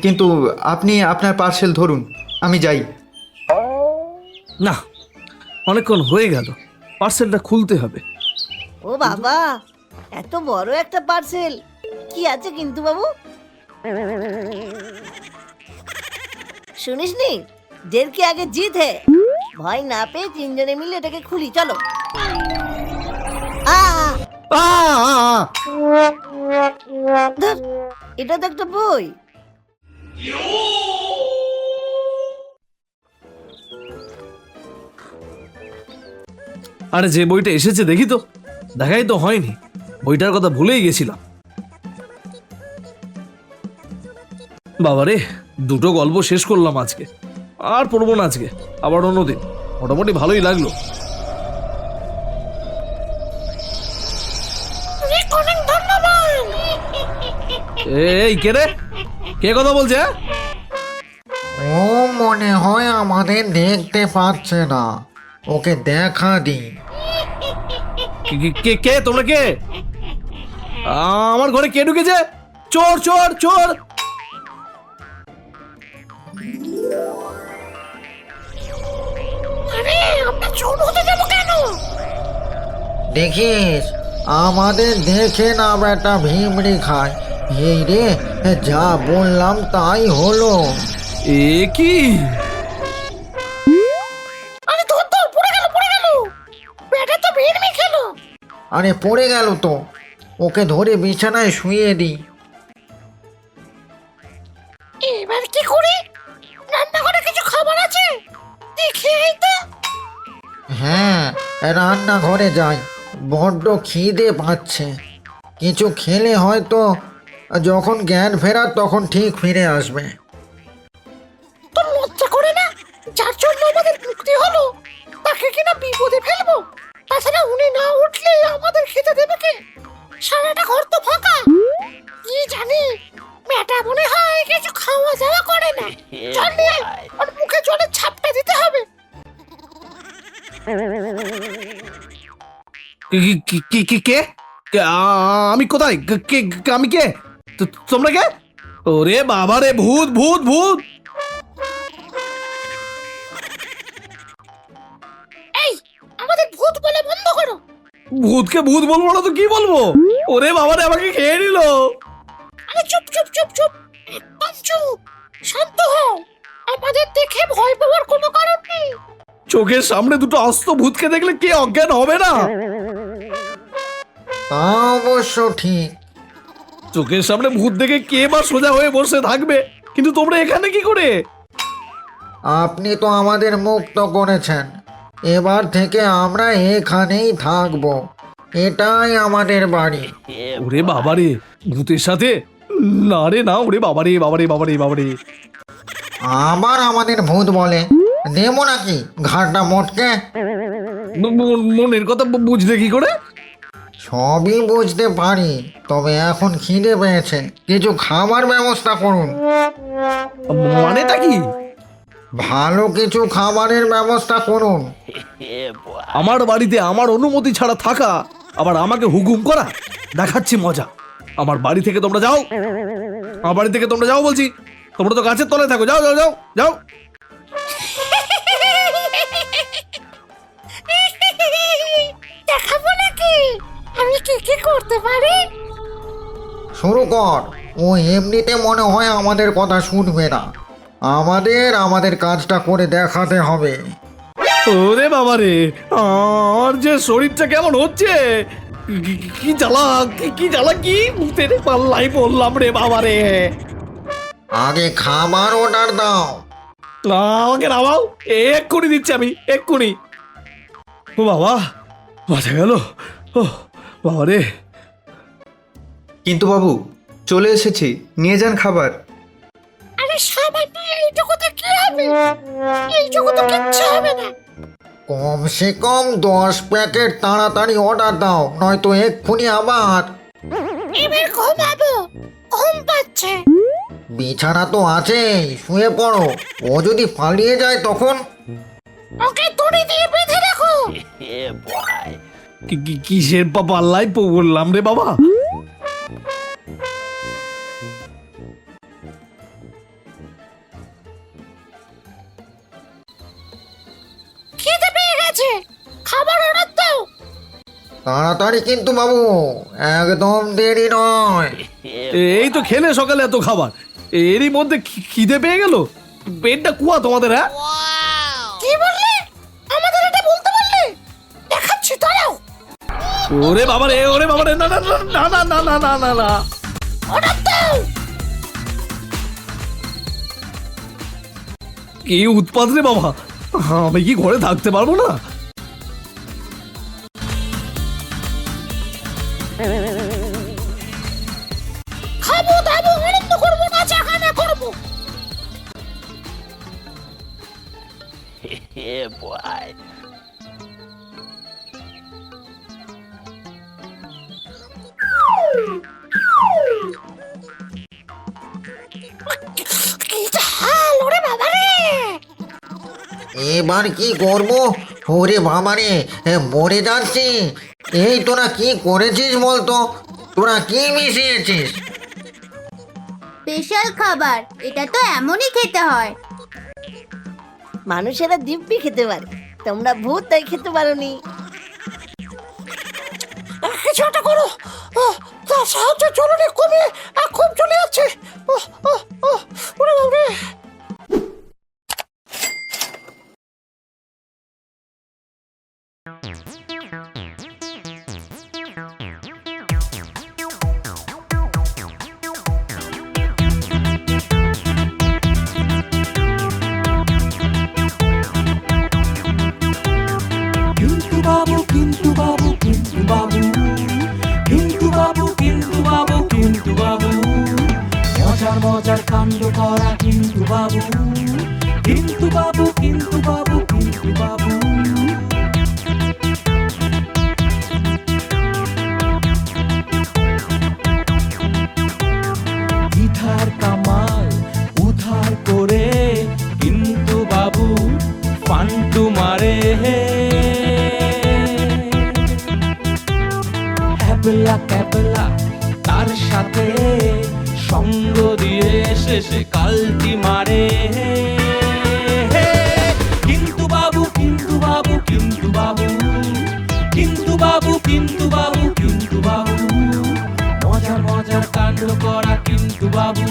কিন্তু আপনি আপনার পার্সেল ধরুন, আমি যাই। না, অনেকক্ষণ হয়ে গেল, পার্সেলটা খুলতে হবে। ও বাবা, এত বড় একটা পার্সেল! কি আছে কিন্তু বাবু? শুনিসনি, জের কে আগে জিত হে। ভয় না পেয়ে তিনজনে মিলে এটাকে খুলি, চলো। আ! ধুর, এটা তো একটা বই। আরে যে বইটা এসেছে দেখি তো, দেখাই তো হয়নি, বইটার কথা ভুলেই গেছিলাম। বাবারে, দুটো গল্প শেষ করলাম আজকে, আর পড়বো না আজকে, আবার অন্যদিন। মোটামুটি ভালোই লাগলো। এই কে রে? কে কথা বলছে? ও মনে হয় আমাদের দেখতে পাচ্ছে না, ওকে দেখা দিই। কে কে তোমরা কে? আমার ঘরে কে ঢুকেছে? চোর চোর চোর! দেখিস, আমাদের দেখে না বেটা ভিমড়ি খায়। এই রে, যা বললাম তাই হলো। এ কি? আরে পড়ে গেল তো, ওকে ধরে বিছানায় শুইয়ে দিই। এবার কি করি? রান্নাঘরে কিছু খাবার আছে, দেখে এই তো। হ্যাঁ, রান্নাঘরে যাই, বড্ড খিদে পাচ্ছে। কিছু খেলে হয়তো যখন জ্ঞান ফেরার তখন ঠিক ফিরে আসবে। তোর লজ্জা করে না? যার জন্য আমাদের মুক্তি হলো, তাকে কিনা বিপদে ফেলবো? তাছাড়া উনি না উঠলে আমাদের খেতে দেবে কে? সারাটা ঘর তো ফাঁকা। কি জানি, মেয়েটা মনে হয় কিছু খাওয়া দাওয়া করে না। চল নিয়ে আয়, ওর মুখে জলের ছাপটা দিতে হবে। কে? আমি কোথায়? আমি কে? তোমরা কে? ওরে বাবা রে, ভূত ভূত ভূত! এই, আমাদের ভূত বলে বন্ধ করো। ভূতকে ভূত বলবো না তো কি বলবো? ওরে বাবা রে, আমাকে খেয়ে নিল। আরে চুপ চুপ চুপ চুপ, একদম চুপ, শান্ত হও। আমাদের দেখে ভয় পাওয়ার কোনো কারণ নেই। চোখের সামনে দুটো আস্ত ভূতকে দেখলে কে অজ্ঞান হবে না? তা অবশ্য ঠিক। চোখের সামনে ভূত দেখে কে বা সোজা হয়ে বসে থাকবে? কিন্তু তোমরা এখানে কি করে? আপনি তো আমাদের মুক্ত করেছেন, এবার থেকে আমরা এখানেই থাকবো। এটাই আমাদের বাড়ি। ওরে বাবারে, ভূতের সাথে? না রে না, ওরে বাবারে বাবারে বাবারে বাবারে! আবার আমাদের ভূত বলে, দেবো নাকি ঘাড়টা মোটকে? মনের কথা বুঝলে কি করে? সবই বুঝতে পারি, তবে এখন খিদে পেয়েছে, কিছু খাবার ব্যবস্থা করুন। মানেটা কি? ভালো কিছু খাবারের ব্যবস্থা করুন। আমার বাড়িতে আমার অনুমতি ছাড়া থাকা, আবার আমাকে হুকুম করা? দেখাচ্ছি মজা। আমার বাড়ি থেকে তোমরা যাও, আমার বাড়ি থেকে তোমরা যাও বলছি। তোমরা তো গাছের তলায় থাকো, যাও যাও যাও যাও। দেখাবো নাকি আমি কি কি করতে পারি? শুরু কর। ও এমনিতে মনে হয় আমাদের কথা শুনবে না, আমাদের কাজটা করে দেখাতে হবে। ওরে বাবারে, আর যে শরীরটা কেমন হচ্ছে! কি জ্বালা, কি জ্বালা, কি ভূতের পাল্লাই পড়লাম রে বাবারে! আগে খাবার অর্ডার দাও। আমাকে নামাও, এক্ষুনি দিচ্ছি আমি, এক্ষুনি। ও বাবা, বাঁচা গেল। ও বাবারে! কিন্তু বাবু, চলে এসেছি, নিয়ে যান খাবার। আরে সামান্য এইটুকুতে কি হবে? এইটুকুতে কিচ্ছু হবে না। কমসে কম 10 প্যাকেট তাড়াতাড়ি অর্ডার দাও, নয়তো এক্ষুনি আবার। এবার ঘুমাবো, ঘুম পাচ্ছে। বিছানা তো আছেই, শুয়ে পড়ো। ও যদি পালিয়ে যায় তখন? ওকে দড়ি দিয়ে বেঁধে রাখো। কিসের পাল্লাই পড়লাম রে বাবা! তাড়াতাড়ি কিন্তু বাবু, একদম দেরি নয়। এই তো খেলে সকালে এত খাবার, এরই মধ্যে খিদে পেয়ে গেল। পেটটা কুয়া তোমাদের, হ্যাঁ? কি বললে? আমাদের এটা বলতে বললে? দেখাচ্ছি দাঁড়াও। ওরে বাবা রে, ওরে বাবা রে, না না না না না না না না না না। অর্ডার দাও। কি উৎপাত রে বাবা, আমি কি ঘরে থাকতে পারবো না? খাবো দাবো আনন্দ করবো, নাচা গানা করবো। কি ঝাল, ওরে বাবা রে। এবার কি করবো? ওরে বাবা রে, মরে যাচ্ছি। এই তোরা কি করেছিস বলতো? তোরা কি মিশিয়েছিস? স্পেশাল খাবার, এটা তো এমনই খেতে হয়। মানুষেরা দিব্যি খেতে পারে, তোমরা ভূত তাই খেতে পারোনি। কিছু একটা করো। তার সাহায্য জরুরি, কমে খুব চলে যাচ্ছে। ওরে বাবা রে। কিন্তু বাবু কিন্তু বাবু কিন্তু বাবু কিন্তু বাবু কিন্তু বাবু কিন্তু বাবু মজার মজার কাণ্ড করা কিন্তু বাবু কিন্তু বাবু কিন্তু বাবু কিন্তু বাবু ইধার কামাল উধার করে কিন্তু বাবু ফান্টু মারে ক্যাবলা ক্যাবলা তার সাথে সঙ্গ দিয়ে শেষে কালটি মারে কিন্তু বাবু কিন্তু বাবু কিন্তু বাবু কিন্তু বাবু কিন্তু বাবু কিন্তু বাবু মজার মজার কাণ্ড করা কিন্তু বাবু